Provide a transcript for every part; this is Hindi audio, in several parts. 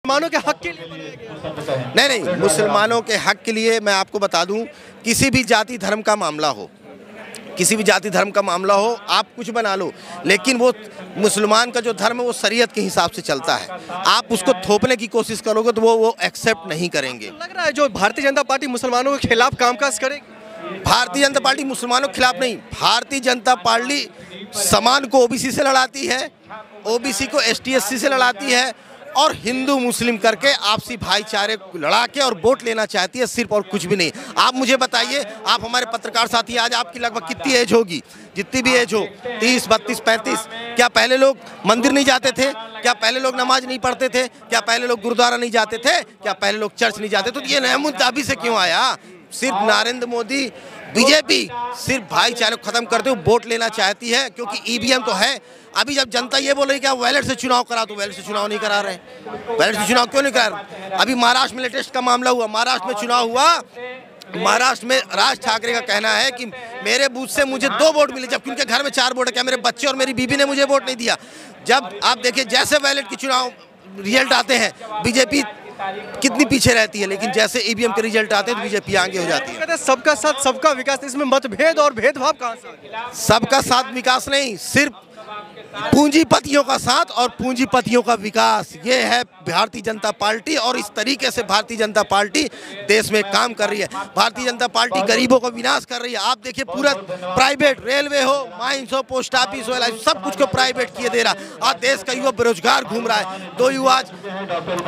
मुसलमानों के हक के लिए बनाया गया? नहीं, मुसलमानों के हक के लिए मैं आपको बता दूं, किसी भी जाति धर्म का मामला हो, किसी भी जाति धर्म का मामला हो, आप कुछ बना लो, लेकिन वो मुसलमान का जो धर्म है वो शरीयत के हिसाब से चलता है। आप उसको थोपने की कोशिश करोगे तो वो एक्सेप्ट नहीं करेंगे। लग रहा है जो भारतीय जनता पार्टी मुसलमानों के खिलाफ कामकाज करेगी। भारतीय जनता पार्टी मुसलमानों के खिलाफ नहीं, भारतीय जनता पार्टी समान को ओबीसी से लड़ाती है, ओबीसी को एसटी/एससी से लड़ाती है और हिंदू मुस्लिम करके आपसी भाईचारे को लड़ा के और वोट लेना चाहती है, सिर्फ और कुछ भी नहीं। आप मुझे बताइए, आप हमारे पत्रकार साथी, आज आपकी लगभग कितनी एज होगी, जितनी भी एज हो, 30, 32, 35, क्या पहले लोग मंदिर नहीं जाते थे? क्या पहले लोग नमाज नहीं पढ़ते थे? क्या पहले लोग गुरुद्वारा नहीं जाते थे? क्या पहले लोग चर्च नहीं जाते? तो ये नया मुद्दा अभी से क्यों आया? सिर्फ नरेंद्र मोदी, बीजेपी सिर्फ भाईचारे को खत्म करते हुए वोट लेना चाहती है, क्योंकि ईवीएम तो है। अभी जब जनता ये बोल रही है कि आप वैलेट से चुनाव करा, तो वैलेट से चुनाव नहीं करा रहे। वैलेट से चुनाव क्यों नहीं करा रहे? अभी महाराष्ट्र में लेटेस्ट का मामला हुआ, महाराष्ट्र में चुनाव हुआ, महाराष्ट्र में राज ठाकरे का कहना है कि मेरे बूथ से मुझे 2 वोट मिले, जबकि उनके घर में 4 वोट है। क्या मेरे बच्चे और मेरी बीबी ने मुझे वोट नहीं दिया? जब आप देखिए, जैसे वैलेट की चुनाव रिजल्ट आते हैं, बीजेपी कितनी पीछे रहती है, लेकिन जैसे ईवीएम के रिजल्ट आते हैं तो बीजेपी आगे हो जाती है। सबका साथ सबका विकास, इसमें मतभेद और भेदभाव कहाँ से? सबका साथ विकास नहीं, सिर्फ पूंजीपतियों का साथ और पूंजीपतियों का विकास, ये है भारतीय जनता पार्टी। और इस तरीके से भारतीय जनता पार्टी देश में काम कर रही है। भारतीय जनता पार्टी गरीबों को विनाश कर रही है। आप देखिए, पूरा प्राइवेट, रेलवे हो, माइंस हो, पोस्ट ऑफिस हो, सब कुछ को प्राइवेट किए दे रहा। आज देश का युवा बेरोजगार घूम रहा है। 2 युवा, आज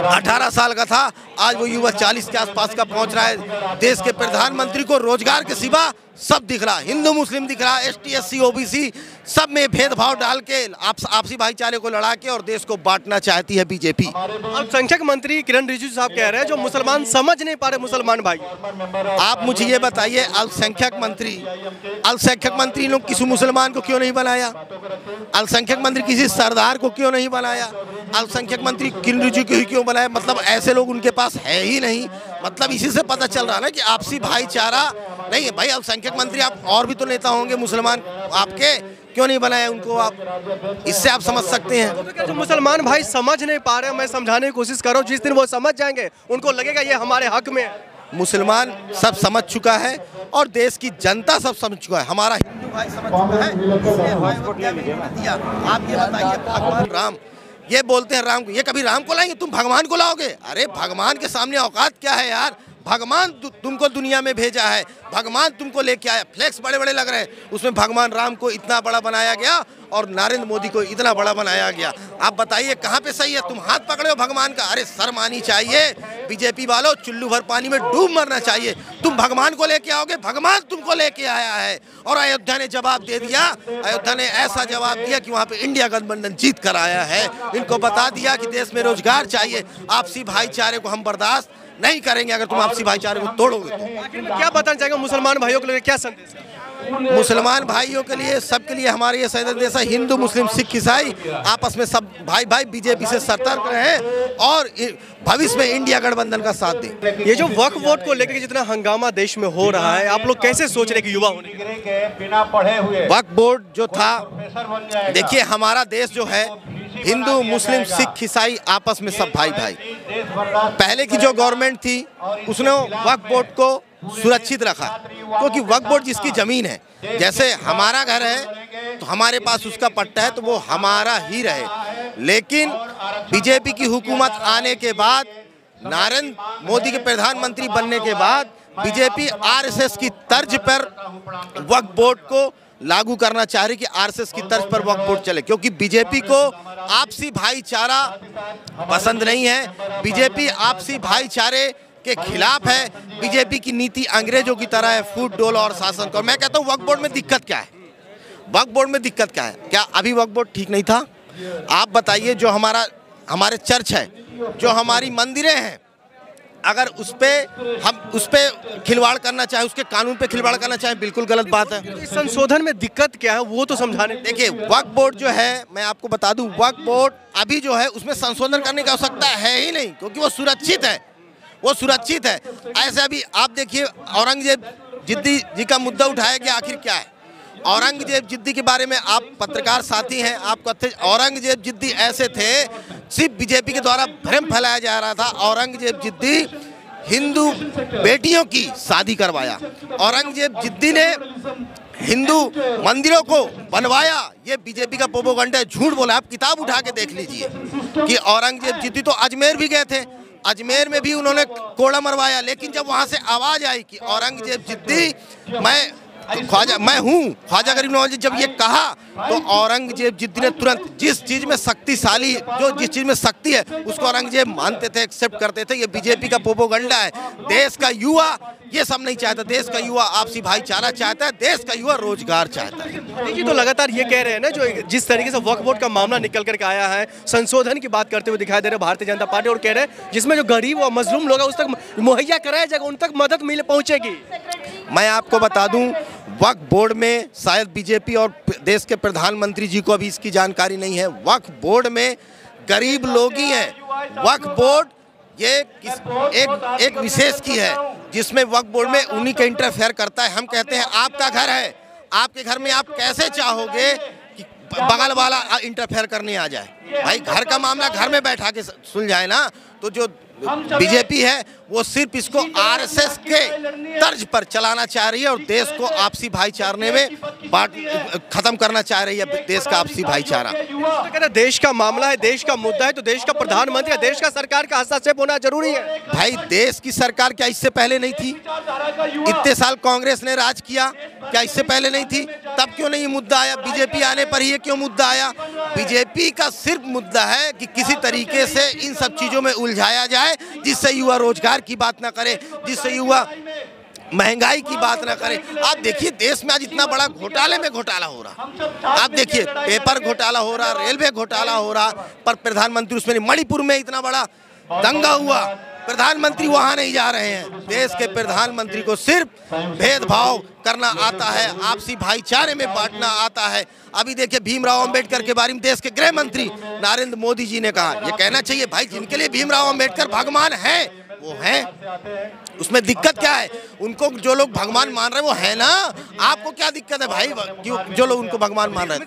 18 साल का था, आज वो युवा 40 के आसपास का पहुंच रहा है। देश के प्रधानमंत्री को रोजगार के सिवा सब दिख रहा, हिंदू मुस्लिम दिख रहा, एसटी/एससी ओबीसी सब में भेदभाव डाल के आपसी भाईचारे को लड़ा के और देश को बांटना चाहती है बीजेपी। अल्पसंख्यक मंत्री किरण रिजिजू साहब कह रहे हैं जो मुसलमान समझ नहीं पा रहे मुसलमान भाई। आप मुझे ये बताइए, अल्पसंख्यक मंत्री लोग किसी मुसलमान को क्यों नहीं बनाया? अल्पसंख्यक मंत्री किसी सरदार को क्यों नहीं बनाया? अल्पसंख्यक मंत्री किरण रिजिजू को क्यों बनाया? मतलब ऐसे लोग उनके पास है ही नहीं। मतलब इसी से पता चल रहा ना कि आपसी भाईचारा नहीं है। भाई, अल्पसंख्यक मंत्री आप और भी तो नेता होंगे मुसलमान, आपके क्यों नहीं बनाया उनको? आप इससे आप समझ सकते हैं। जो मुसलमान भाई समझ नहीं पा रहे, मैं समझाने की कोशिश कर रहा हूँ, जिस दिन वो समझ जाएंगे उनको लगेगा ये हमारे हक में है। मुसलमान सब समझ चुका है और देश की जनता सब समझ चुका है। हमारा हिंदू भाई समझ चुका है। आप ये बताइए, भगवान राम, ये बोलते हैं राम को, ये कभी राम को लाएंगे? तुम भगवान को लाओगे? अरे भगवान के सामने औकात क्या है यार? भगवान तुमको दुनिया में भेजा है, भगवान तुमको लेके आया। फ्लेक्स बड़े बड़े लग रहे हैं, उसमें भगवान राम को इतना बड़ा बनाया गया और नरेंद्र मोदी को इतना बड़ा बनाया गया। आप बताइए कहाँ पे सही है? तुम हाथ पकड़े हो भगवान का? अरे शर्म आनी चाहिए बीजेपी वालों, चुल्लू भर पानी में डूब मरना चाहिए। तुम भगवान को लेके आओगे, भगवान तुमको लेके आया है। और अयोध्या ने जवाब दे दिया, अयोध्या ने ऐसा जवाब दिया कि वहाँ पे इंडिया गठबंधन जीत कर आया है। इनको बता दिया कि देश में रोजगार चाहिए, आपसी भाईचारे को हम बर्दाश्त नहीं करेंगे। अगर तुम आपसी भाईचारे को तोड़ोगे तो क्या बताना चाहेंगे मुसलमान भाइयों के लिए, क्या संदेश? मुसलमान भाइयों के लिए, सबके लिए हमारे ये संदेश है, हिंदू मुस्लिम सिख ईसाई आपस में सब भाई भाई बीजेपी से सतर्क रहें और भविष्य में इंडिया गठबंधन का साथ दें। ये जो वक्फ बोर्ड को लेकर जितना हंगामा देश में हो रहा है, आप लोग कैसे सोच रहे कि युवा होने के? वक्फ बोर्ड जो था, देखिए हमारा देश जो है हिंदू मुस्लिम सिख ईसाई आपस में सब भाई भाई। पहले की जो गवर्नमेंट थी उसने वक्फ बोर्ड को सुरक्षित रखा, क्योंकि वक्फ बोर्ड जिसकी जमीन है, जैसे हमारा घर है तो हमारे पास उसका पट्टा है तो वो हमारा ही रहे। लेकिन बीजेपी की हुकूमत आने के बाद, नरेंद्र मोदी के प्रधानमंत्री बनने के बाद, बीजेपी आरएसएस की तर्ज पर वक्फ बोर्ड को लागू करना चाह रही कि आरएसएस की तर्ज पर वक्फ बोर्ड चले, क्योंकि बीजेपी को आपसी भाईचारा पसंद नहीं है। बीजेपी आपसी भाईचारे के खिलाफ है। बीजेपी की नीति अंग्रेजों की तरह है, फूट डोल और शासन को। मैं कहता हूँ वक्फ बोर्ड में दिक्कत क्या है? वक्फ बोर्ड में दिक्कत क्या है? क्या अभी वक्फ बोर्ड ठीक नहीं था? आप बताइए, जो हमारे चर्च है, जो हमारी मंदिरें हैं, अगर हम उस पे खिलवाड़ करना चाहे, उसके कानून पे खिलवाड़ करना चाहे, बिल्कुल गलत बात है। इस संशोधन में दिक्कत क्या है वो तो समझाने। देखिए, वक्फ बोर्ड जो है, मैं आपको बता दूं, वक्फ बोर्ड अभी जो है उसमें संशोधन करने की आवश्यकता है ही नहीं, क्योंकि वो सुरक्षित है, वो सुरक्षित है। ऐसे अभी आप देखिए, औरंगजेब जिद्दी जी का मुद्दा उठाया गया, आखिर क्या है? औरंगजेब जिद्दी के बारे में आप पत्रकार साथी हैं, आप कहते औरंगजेब जिद्दी ऐसे थे, सिर्फ बीजेपी के द्वारा भ्रम फैलाया जा रहा था। औरंगजेब जिद्दी हिंदू बेटियों की शादी करवाया, औरंगजेब जिद्दी ने हिंदू मंदिरों को बनवाया, ये बीजेपी का प्रोपेगेंडा है, झूठ बोला। आप किताब उठा के देख लीजिए कि औरंगजेब जिद्दी तो अजमेर भी गए थे, अजमेर में भी उन्होंने कोड़ा मरवाया, लेकिन जब वहां से आवाज आई कि औरंगजेब जिद्दी मैं हूँ, ख्वाजा गरीब नवाज जब ये कहा तो औरंगजेब जिद्दी ने तुरंत, जिस चीज में शक्तिशाली, जिस चीज में शक्ति है उसको औरंगजेब मानते थे, एक्सेप्ट करते थे। ये बीजेपी का प्रोपेगेंडा है। देश का युवा ये सब नहीं चाहता, देश का युवा आपसी भाईचारा चाहता है, देश का युवा रोजगार चाहता है। देखिए तो लगातार ये कह रहे हैं ना, जो जिस तरीके से वक्फ बोर्ड का मामला निकल करके आया है, संशोधन की बात करते हुए दिखाई दे रहे भारतीय जनता पार्टी, और कह रहे हैं जिसमें जो गरीब और मजलूम लोग हैं उस तक मुहैया कराया जाएगा, उन तक मदद मिल पहुंचेगी। मैं आपको बता दूं, वक्फ बोर्ड में शायद बीजेपी और देश के प्रधानमंत्री जी को अभी इसकी जानकारी नहीं है। वक्फ बोर्ड में गरीब लोग ही हैं। वक्फ बोर्ड ये एक विशेष की है जिसमें वक्फ बोर्ड में उन्हीं का इंटरफेयर करता है। हम कहते हैं आपका घर है, आपके घर में आप कैसे चाहोगे कि बगल वाला इंटरफेयर करने आ जाए? भाई घर का मामला घर में बैठा के सुलझाए ना। तो जो बीजेपी है वो सिर्फ इसको आरएसएस के तर्ज पर चलाना चाह रही है और देश को आपसी भाईचारे में खत्म करना चाह रही है, देश का आपसी भाईचारा। तो कहते देश का मामला है, देश का मुद्दा है, तो देश का प्रधानमंत्री, देश का सरकार का हस्तक्षेप होना जरूरी है। भाई देश की सरकार क्या इससे पहले नहीं थी? इतने साल कांग्रेस ने राज किया, क्या इससे पहले नहीं थी? तब क्यों नहीं मुद्दा आया? बीजेपी आने पर ही क्यों मुद्दा आया? बीजेपी का सिर्फ मुद्दा है कि किसी तरीके से इन सब चीजों में उलझाया जाए जिससे युवा रोजगार की बात ना करे, जिससे युवा महंगाई की बात ना करे। आप देखिए देश में आज इतना बड़ा घोटाले में घोटाला हो रहा, आप देखिए पेपर घोटाला हो रहा, रेलवे घोटाला हो रहा, पर प्रधानमंत्री उसमें नहीं। मणिपुर में इतना बड़ा दंगा हुआ, प्रधानमंत्री वहां नहीं जा रहे हैं। देश के प्रधानमंत्री को सिर्फ भेदभाव करना आता है, आपसी भाईचारे में बांटना आता है। अभी देखिए भीमराव अंबेडकर के बारे में देश के गृह मंत्री नरेंद्र मोदी जी ने कहा, ये कहना चाहिए भाई जिनके लिए भीमराव अंबेडकर भगवान है वो है, उसमें दिक्कत क्या है? उनको जो लोग भगवान मान रहे हैं वो है ना, आपको क्या दिक्कत है भाई जो लोग उनको भगवान मान रहे हैं?